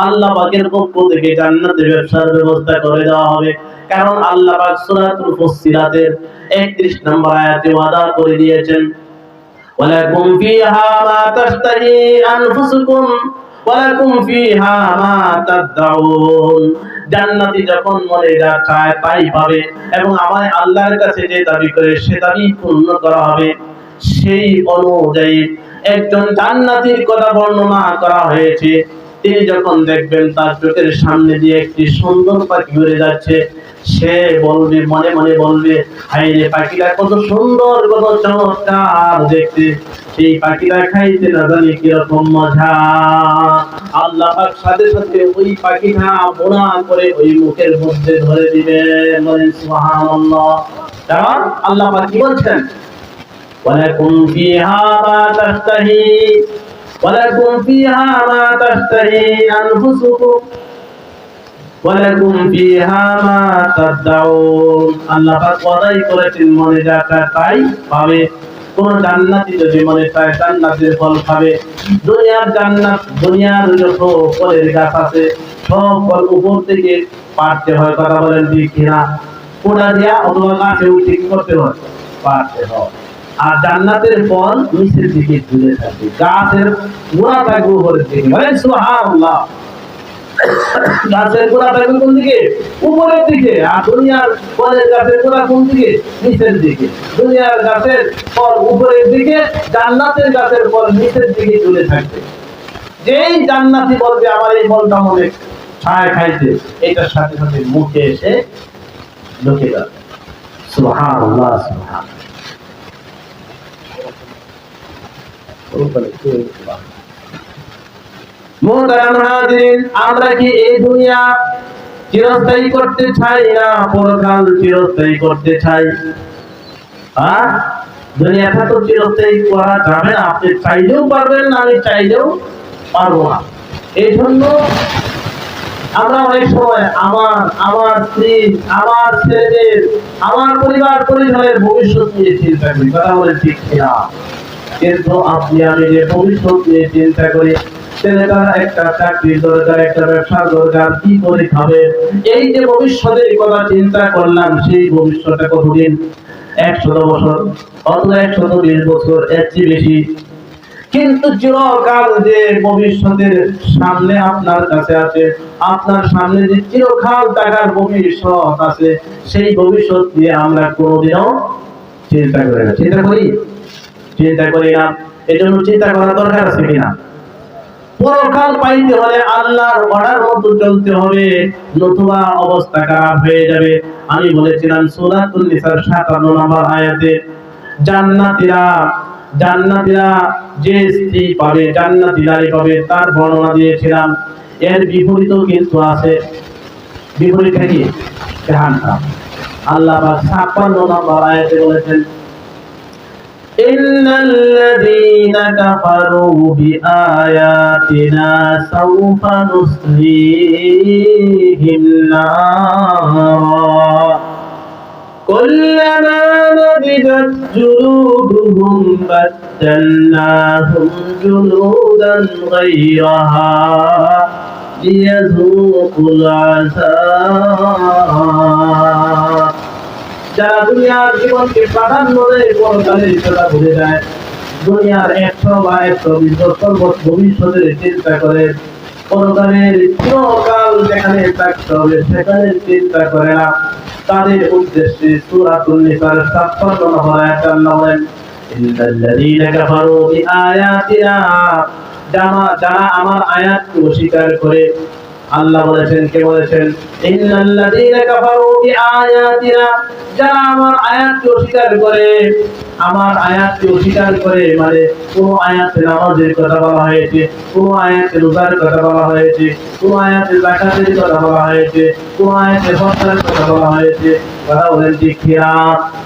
আল্লাহ পাকের পক্ষ থেকে জান্নাতে ব্যবসার ব্যবস্থা করে দেওয়া হবে। কারণ আল্লাহ পাক সূরাতুল ফুসসিলাতের 31 নম্বর আয়াতে ওয়াদা করে দিয়েছেন, ওয়ালাকুম ফিহা মা তাশতাহি আনফুসুকুম ওয়ালাকুম ফিহা মা তাদউন। জান্নাতি যখন মনে যা চায় তাই পাবে, এবং আমার আল্লাহর কাছে যে দাবি করে সে দাবি পূর্ণ করা হবে। সেই অনুযায়ী একজন জান্নাতীর কথা বর্ণনা করা হয়েছে, তিনি যখন দেখবেন তার চোখের সামনে দিয়ে একটি সুন্দর পাখি উড়ে যাচ্ছে, সে বলবে, মনে মনে বলবে, হায় রে, পাখিটা কত সুন্দর, কত চমৎকার দেখতে, সেই পাখিটা খাইতে না জানি কিরকম মজা। আল্লাহ পাক সাথে সাথে ওই পাখিটা বোনা করে ওই মুখের মধ্যে ধরে দিবেন, বলেন সুবহানাল্লাহ। কারণ আল্লাহ পাক কি বলছেন, ওয়ালাকুম ফিহা মা তাশতাহি ওয়ালাকুম ফিহা মা তাশতাহি আনফুসুকুম ওয়ালাকুম ফিহা মা তাদউন। আল্লাহ পাক ওয়াদাই করেছেন, মনে যা চায় তাই পাবে। কোন জান্নাতি যদি মনে চায় জান্নাতের ফল খাবে, দুনিয়ার জান্নাত, দুনিয়ার যত ফলের গাছ আছে সব ফল উপর থেকে পাড়তে হয়, কথা বলেন ঠিক কিনা? কোড়া দিয়া অথবা গাছে উঠে কি করতে হয়? পাড়তে হয়। আর জান্নাতের ফল নিচের দিকে ঝুলে থাকে, গাছের গোড়া থাকবে উপরের দিকে, বলেন সুবহানাল্লাহ। গাছের গোড়া থাকবে কোন দিকে? উপরের দিকে। আর দুনিয়ার ফলের গাছের গোড়া কোন দিকে? নিচের দিকে। দুনিয়ার গাছের ফল উপরের দিকে, জান্নাতের গাছের ফল নিচের দিকে ঝুলে থাকবে। যেই জান্নাতি বলবে আমার এই ফলটা মনে ছায় খাইতে, এটার সাথে সাথে মুখে এসে ঢুকে যাবে। সুবহানাল্লাহ, সুবহানাল্লাহ। মুহতারাম হাজিরিন, আমরা কি এই দুনিয়া চিরস্থায়ী করতে চাই না পরকাল চিরস্থায়ী করতে চাই? দুনিয়াটা তো চিরস্থায়ী করা যাবে না, আপনি চাইলেও পারবেন না, আমি চাইলেও পারবো না। এই জন্য আমরা অনেক সময় আমার স্ত্রী, আমার ছেলেদের, আমার পরিবার পরিজনের ভবিষ্যৎ নিয়ে চিন্তা করি, কথা বলে ঠিক কিনা? কিন্তু আপনি আমি যে ভবিষ্যৎ নিয়ে চিন্তা করি, ছেলেটার একটা চাকরির দরকার, একটা ব্যবসার দরকার, কি করে খাবে, এই যে ভবিষ্যতের কথা চিন্তা করলাম, সেই ভবিষ্যৎটা কতদিন? 100 বছর অথবা 120 বছর, এর চেয়ে বেশি। কিন্তু চিরকাল যে ভবিষ্যতের সামনে আপনার কাছে আছে, আপনার সামনে যে চিরকাল টাকার ভবিষ্যৎ আছে, সেই ভবিষ্যৎ নিয়ে আমরা কোনোদিনও চিন্তা করি না। চিন্তা করি? চিন্তা করি না। এই জন্য চিন্তা করার দরকার আছে কিনা? পরকাল পাইতে হলে আল্লাহর অর্ডার মতো চলতে হবে, নতুবা অবস্থা খারাপ হয়ে যাবে। আমি বলেছিলাম সূরাতুন নিসার 57 নম্বর আয়াতে জান্নাতীরা জান্নাতীরা যে স্ত্রী পাবে, জান্নাতি নারী পাবে, তার বর্ণনা দিয়েছিলাম। এর বিপরীতও কিন্তু আছে। বিপরীতটা কি? জাহান্নাম। আল্লাহ পাক 56 নম্বর আয়াতে বলেছেন ইন্নাল্লাযীনা কাফারু বিআয়াতিনা সাওফা নুসলিহিম নার কুল্লামা নাদিজাত জুলুদুহুম বাদদালনাহুম জুলুদান গায়রাহা লিয়াযুকুল আযাব। যারা দুনিয়ার জীবনকে প্রাধান্য দেয়, পরকালের কথা ভুলে যায়, দুনিয়ার 100 বা 120 বছর ভবিষ্যতের চিন্তা করে, পরকালের চিরকাল যেখানে থাকতে হবে সেখানে চিন্তা করে না, তাদের উদ্দেশ্যে সূরাতুন নিসার 56 নম্বর আয়াতে আল্লাহ বলেন ইন্নাল্লাযীনা কাফারু বিআয়াতিনা, যারা আমার আয়াতকে অস্বীকার করে। আল্লাহ বলেছেন, কে বলেছেন? ইন্নাল্লাযীনা কাফারু বিআয়াতিনা, যারা আমার আয়াতকে অস্বীকার করে। আমার আয়াতকে অস্বীকার করে মানে কোন আয়াতে নামাজের কথা বলা হয়েছে, কোন আয়াতে রোজার কথা বলা হয়েছে, কোন আয়াতে যাকাতের কথা বলা হয়েছে, কোন আয়াতে হজ্জের কথা বলা হয়েছে, কথা বলেন ঠিক কিনা?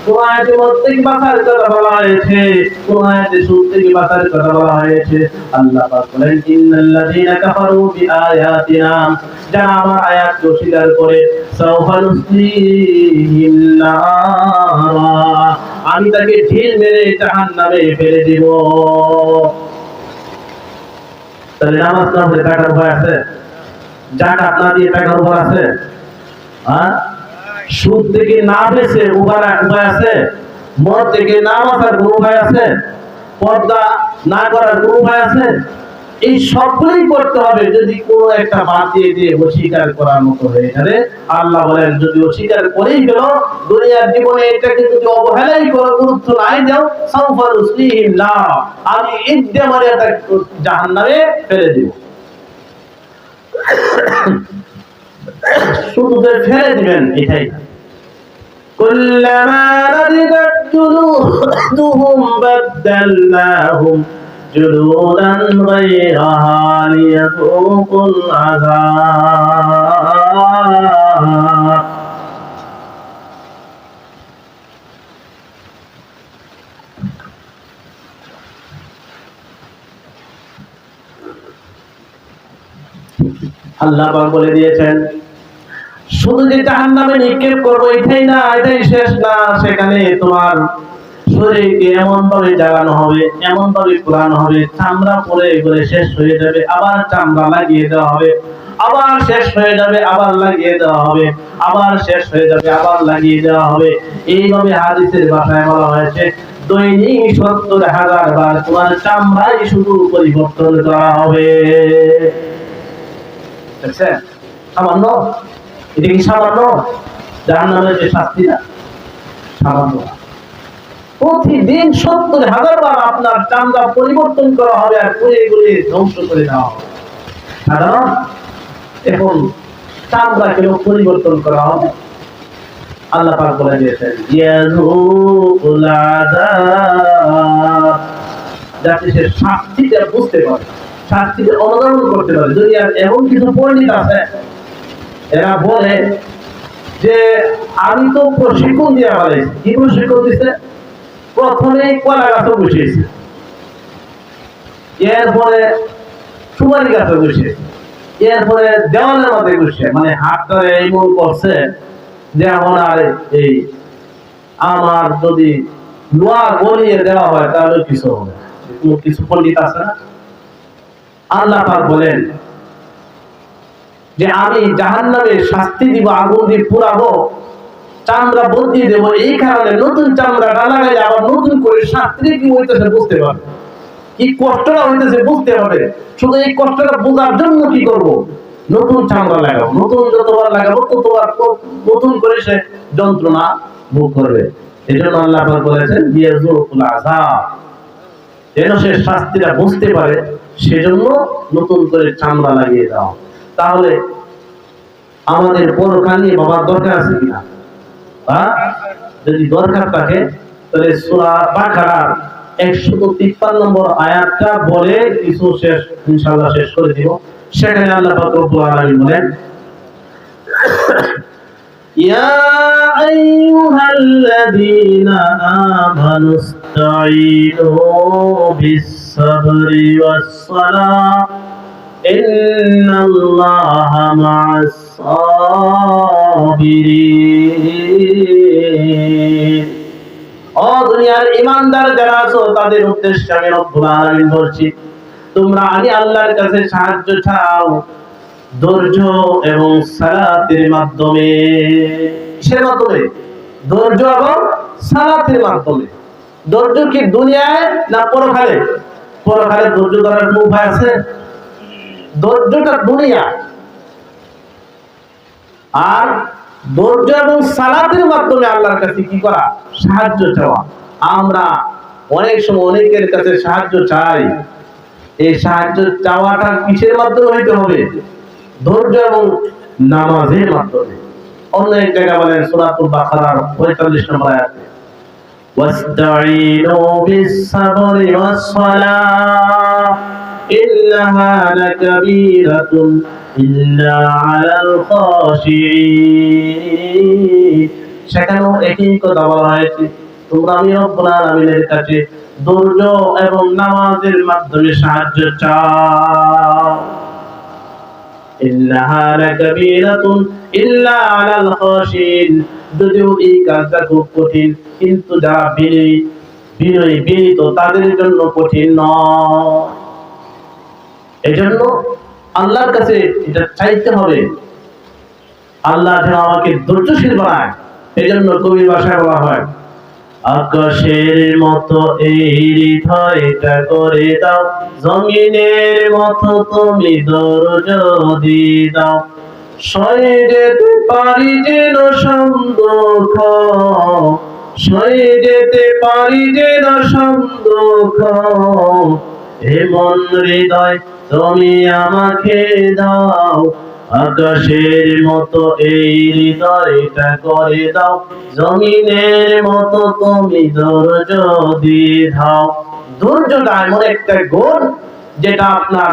কোন আয়াতে মদ থেকে বাঁচার কথা বলা হয়েছে, কোন আয়াতে সুদ থেকে বাঁচার কথা বলা হয়েছে। আল্লাহ পাক বলেন ইন্নাল্লাযীনা কাফারু বিআয়াতিনা, যারা আমার আয়াতকে অস্বীকার করে, সাওফা নুসলিহিম নার, আমি তাকে ঢিল মেরে জাহান্নামে ফেলে দিব। তাহলে নামাজ না পড়ে টাকার ভয় আছে? জাকাত না দিয়ে টাকার ভয় আছে? হ্যাঁ? সুদ থেকে না বেঁচে উপায় আছে? মদ থেকে না বাঁচার কোনো উপায় আছে? পর্দা না করার কোনো উপায় আছে? এই সবগুলোই করতে হবে। যদি কোনো একটা বাদ দিয়ে অস্বীকার করার মতো হয়ে যাবে, আল্লাহ বলেন যদি অস্বীকার করেই গেল, দুনিয়ার জীবনে এটাকে যদি অবহেলাই করো, গুরুত্ব নাই দাও, সাওফা নুসলিহিম নার, আমি ইদ্দে মারে তাকে জাহান্নামে ফেলে দেব। শুধু ফেলে দিবেন এটাই না, কুল্লামা নাদিজাত জুলুদুহুম বাদদালনাহুম জুলুদান গায়রাহা লিয়াযুকুল আযাব। আল্লাহ পাক বলে দিয়েছেন শুধু যে জাহান্নামে নিক্ষেপ করবো এটাই না, এটাই শেষ না, সেখানে তোমার শরীরকে এমন ভাবে জ্বালানো হবে, এমন ভাবে পোড়ানো হবে, চামড়া পরে এগুলো শেষ হয়ে যাবে, আবার চামড়া লাগিয়ে দেওয়া হবে, আবার শেষ হয়ে যাবে, আবার লাগিয়ে দেওয়া হবে, আবার শেষ হয়ে যাবে, আবার লাগিয়ে দেওয়া হবে। এইভাবে হাদিসের ভাষায় বলা হয়েছে দৈনিক 70,000 বার তোমার চামড়াই শুধু পরিবর্তন করা হবে। দেখছেন? সামান্য? এটা কি সামান্য? জাহান্নামের যে শাস্তি না সামান্য। প্রতিদিন 70,000 বার আপনার চামড়া পরিবর্তন করা হবে আর পুড়ে ধ্বংস করে দেওয়া হবে। সাধারণ এখন চামড়া কেন পরিবর্তন করা হবে? আল্লাহ পাক বলে দিয়েছেন ইয়াযুকুল আযাব, যাতে সে শাস্তিটা বুঝতে পারে, শাস্তিকে অনুধাবন করতে পারে। দুনিয়ার এমন কিছু পণ্ডিত আছে, এরা বলে যে আমি তো প্রশিক্ষণ দিয়ে ফেলেছি। কি প্রশিক্ষণ দিচ্ছে? প্রথমে কলা গাছে বসেছে, এরপরে সুপারি গাছে বসে, এরপরে দেওয়ালের মধ্যে বসে, মানে হাতটা এমন করছে যে এখন আর এই আমার যদি লোহা গলিয়ে দেওয়া হয় তাহলে কিছু হবে। কিছু পণ্ডিত আছে না, আল্লাহ পাক বলেন যে আমি জাহান্নামে শাস্তি দিব, আগুন দিয়ে পুরাবো, চামড়া বদলিয়ে দেবো, এই কারণে নতুন চামড়াটা লাগাই আবার নতুন করে শাস্তি কি হইতেছে বুঝতে পারবে, কি কষ্টটা হইতেছে বুঝতে হবে। শুধু এই কষ্টটা বোঝার জন্য কি করব, নতুন চামড়া লাগাবো, নতুন যতবার লাগাবো ততবার নতুন করে সে যন্ত্রণা ভোগ করবে। এই জন্য আল্লাহ পাক বলেছেন ইয়াজুকুল আযাব, যেন সে শাস্তিটা বুঝতে পারে, সেজন্য নতুন করে চামড়া লাগিয়ে দাও। তাহলে আমাদের পরকাল নিয়ে বাবার দরকার আছে কিনা? যদি দরকার থাকে তাহলে সূরা বাকারার 153 নম্বর আয়াতটা বলে কিছু শেষ ইনশাআল্লাহ শেষ করে দিব। সেখানে আল্লাহ পাক রব্বুল আলামিন বলেন ইয়া আইয়ুহাল্লাযীনা আমানুস্তাঈনু বিস-সাবরি ওয়াস-সালাহ ইন্নাল্লাহা মা'আস-সাবিরিন। ও দুনিয়ার ঈমানদার যারা আছো তাদের উদ্দেশ্যে আমি রব্বুল আলামিন বলছি, তোমরা আমি আল্লাহর কাছে সাহায্য চাও ধৈর্য এবং সালাতের মাধ্যমে। কিসের মাধ্যমে? ধৈর্য এবং সালাতের মাধ্যমে। ধৈর্য কি দুনিয়ায় না পরকালে? পরকালে ধৈর্য ধরার কোনো উপায় আছে? ধৈর্যটা দুনিয়া, আর ধৈর্য এবং সালাতের মাধ্যমে আল্লাহর কাছে কি করা? সাহায্য চাওয়া। আমরা অনেক সময় অনেকের কাছে সাহায্য চাই, এই সাহায্য চাওয়াটা কিসের মাধ্যমে হইতে হবে? ধৈর্য এবং নামাজের মাধ্যমে। অন্য এক জায়গায় বলেন সূরাতুল বাকারার 45 নম্বর আয়াতে ওয়াস্তাঈনু বিস-সাবরি ওয়াস-সালাহ ইন্নাহা লাকাবীরাতুন ইল্লা আলাল খাশিঈন। সেখানেও একই কথা বলা হয়েছে, তোমরা আমি রব্বুল আলামিনের কাছে ধৈর্য এবং নামাজের মাধ্যমে সাহায্য চাও। ইন্নাহা লাকাবীরাতুন ইল্লা আলাল খাশিঈন। যদিও এই কাজটা খুব কঠিন, কিন্তু যারা বিনীত তাদের জন্য কঠিন নয়। এজন্য আল্লাহর কাছে এটা চাইতে হবে, আল্লাহ যেন আমাকে ধৈর্যশীল বানায়। এজন্য কবির ভাষায় বলা হয় আকাশের মতো এই হৃদয়টা করে দাও, জমিনের মতো তুমি ধৈর্য দিয়ে দাও, সয়ে যেতে পারি যেন সন্দুখ, সয়ে যেতে পারি যেন সন্দুখ, এমন হৃদয় তুমি আমাকে দাও, আকাশের মতো এই হৃদয়টা করে দাও, জমিনের মতো তুমি ধৈর্য দিয়ে দাও। ধৈর্যটা এমন একটা গুণ যেটা আপনার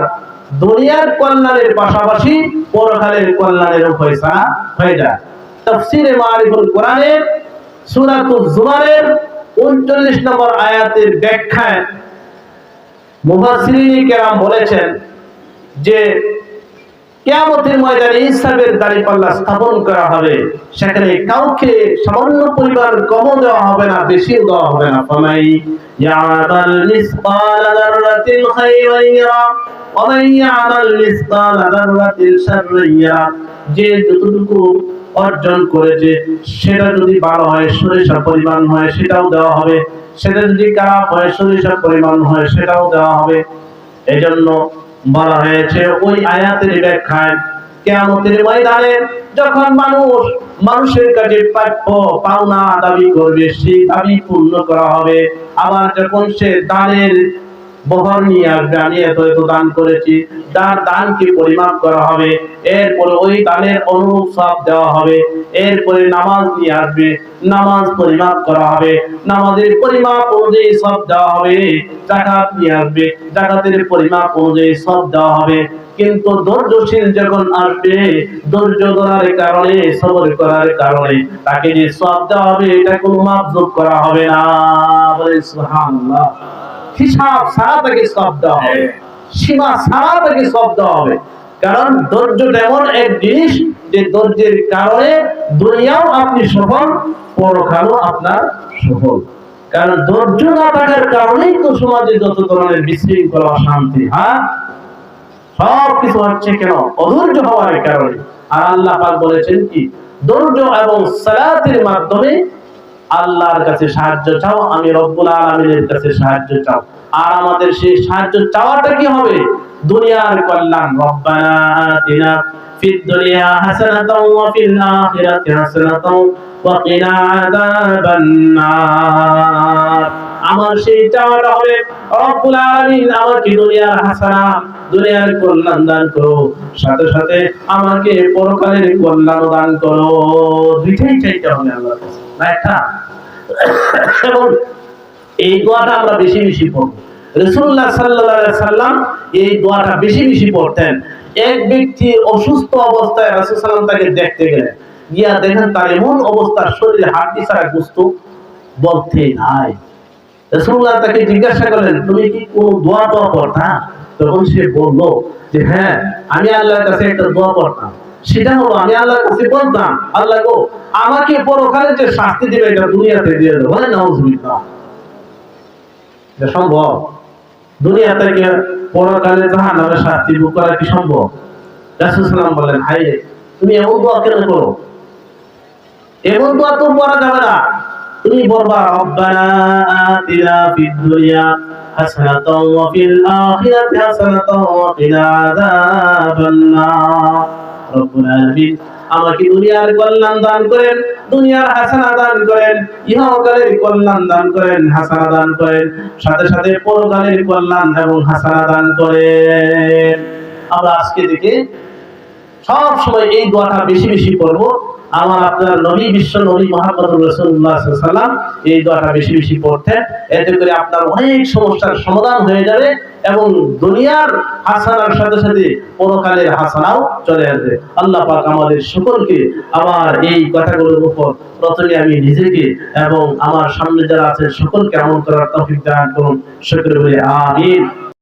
দুনিয়ার কল্যাণের পাশাপাশি পরকালের কল্যাণের ফয়সালা হয়ে যায়। তাফসীরে মারিফুল কোরআনের সূরাতুজ জুমারের 39 নম্বর আয়াতের ব্যাখ্যায় মুফাসসিরিন কেরাম বলেছেন যে কিয়ামতের ময়দানে হিসাবের দাঁড়িপাল্লা স্থাপন করা হবে, সেখানে কাউকে সামান্য পরিমাণ কমও দেওয়া হবে না, বেশিও দেওয়া হবে না। ফামাই ইয়ামাল মিসকালা যাররাতিন খায়রান ইয়ারা ওয়া মান ইয়ামাল মিসকালা যাররাতিন শাররান ইয়ারা। যে যতটুকু অর্জন করেছে সেটা যদি ভালো হয়, সরিষা পরিমাণ হয়, সেটাও দেওয়া হবে, সেটা যদি খারাপ হয়, সরিষা পরিমাণ হয়, সেটাও দেওয়া হবে। এজন্য বলা হয়েছে ওই আয়াতের ব্যাখ্যায় কিয়ামতের ময়দানে যখন মানুষের কাছে প্রাপ্য পাওনা দাবি করবে, সেই দাবি পূর্ণ করা হবে। আবার যখন সে দানের বহর নিয়ে আসবে, আমি এত দান করেছি, তার দানকে পরিমাপ করা হবে, এরপরে ওই দানের অনুরূপ সওয়াব দেওয়া হবে। এরপরে নামাজ নিয়ে আসবে, নামাজ পরিমাপ করা হবে, নামাজের পরিমাপ অনুযায়ী সওয়াব দেওয়া হবে। যাকাত নিয়ে আসবে, যাকাতের পরিমাপ অনুযায়ী সওয়াব দেওয়া হবে। কিন্তু ধৈর্যশীল যখন আসবে, ধৈর্য ধরার কারণে, সবর করার কারণে তাকে যে সওয়াব দেওয়া হবে এটা কোনো মাপজুব করা হবে না। বলে সুবহানাল্লাহ। হিসাব ছাড়া তাকে সওয়াব দেওয়া হবে, সীমা ছাড়া তাকে সওয়াব দেওয়া হবে। কারণ ধৈর্য এমন এক জিনিস যে ধৈর্যের কারণে দুনিয়াও আপনি সফল, পরকালও আপনার সফল। কারণ ধৈর্য না থাকার কারণেই তো সমাজে যত ধরনের বিশৃঙ্খলা, অশান্তি, হ্যাঁ, সবকিছু হচ্ছে কেন? অধৈর্য হওয়ার কারণে। আর আল্লাহ পাক বলেছেন কি, ধৈর্য এবং সালাতের মাধ্যমে আল্লাহর কাছে সাহায্য চাও, আমি রব্বুল আলামিনের কাছে সাহায্য চাও। আর আমাদের সেই সাহায্য চাওয়াটা কি হবে? দুনিয়ার কল্যাণ। রব্বানা আতিনা ফিদ দুনিয়া হাসানাতাও ওয়া ফিল আখিরাতি হাসানাতাও ওয়া কিনা আযাবান নার। আমার সেই চাওয়াটা হবে, রব্বুল আলামিন আমাকে দুনিয়ার হাসানা, দুনিয়ার কল্যাণ দান করো, সাথে সাথে আমাকে পরকালের কল্যাণ দান করো। দুইটাই চাইতে হবে আল্লাহর কাছে, না একটা। এবং এই দোয়াটা আমরা বেশি বেশি পড়ব। রাসূলুল্লাহ সাল্লাল্লাহু আলাইহি সাল্লাম এই দোয়াটা বেশি বেশি পড়তেন। এক ব্যক্তি অসুস্থ অবস্থায় রাসূল সাল্লাল্লাহু আলাইহি তাকে দেখতে গেলেন, গিয়া দেখেন তার এমন অবস্থা, শরীরে হাড় ছাড়া গোশত বলতে নাই। রাসূলুল্লাহ তাকে জিজ্ঞাসা করলেন, তুমি কি কোন দোয়া পড়তা? তখন সে বলল যে হ্যাঁ, আমি আল্লাহর কাছে একটা দোয়া পড়তাম। সেটা হলো, আমি আল্লাহর কাছে বলতাম, আল্লাহ গো, আমাকে পরকালে যে শাস্তি দিবে এটা দুনিয়াতে দিয়ে দাও। বলে নাউযুবিল্লাহ। এটা সম্ভব? দুনিয়া থেকে পরকালে জাহান্নামের শাস্তি ভোগ করা কি সম্ভব? রাসূল সাল্লাল্লাহু আলাইহি ওয়াসাল্লাম বলেন, হায় রে, তুমি এমন দোয়া কেন করো? এমন দোয়া তো পড়া যাবে না। তুমি বলবা, রব্বানা আতিনা ফিদ দুনিয়া হাসানাতাও ওয়া ফিল আখিরাতি হাসানাতাও ওয়া কিনা আযাবান নার। রব্বুল আলামিন আমাকে দুনিয়ার কল্যাণ দান করেন, দুনিয়ার হাসানা দান করেন, ইহকালের কল্যাণ দান করেন, হাসানা দান করেন, সাথে সাথে পরকালের কল্যাণ এবং হাসানা দান করেন। আমরা আজকে থেকে সব সময় এই দোয়াটা বেশি বেশি পড়বো। আমার আপনার নবী, বিশ্ব নবী মুহাম্মদুর রাসূলুল্লাহ সাল্লাল্লাহু আলাইহি ওয়াসাল্লাম এই দোয়াটা বেশি বেশি পড়তেন। এতে করে আপনার অনেক সমস্যার সমাধান হয়ে যাবে এবং দুনিয়ার হাসানার সাথে সাথে পরকালের হাসানাও চলে আসবে। আল্লাহ পাক আমাদের সকলকে আবার এই কথাগুলোর উপর প্রথমে আমি নিজেকে এবং আমার সামনে যারা আছেন সকলকে আমল করার তৌফিক দান করুন। সকলে বলি আমিন।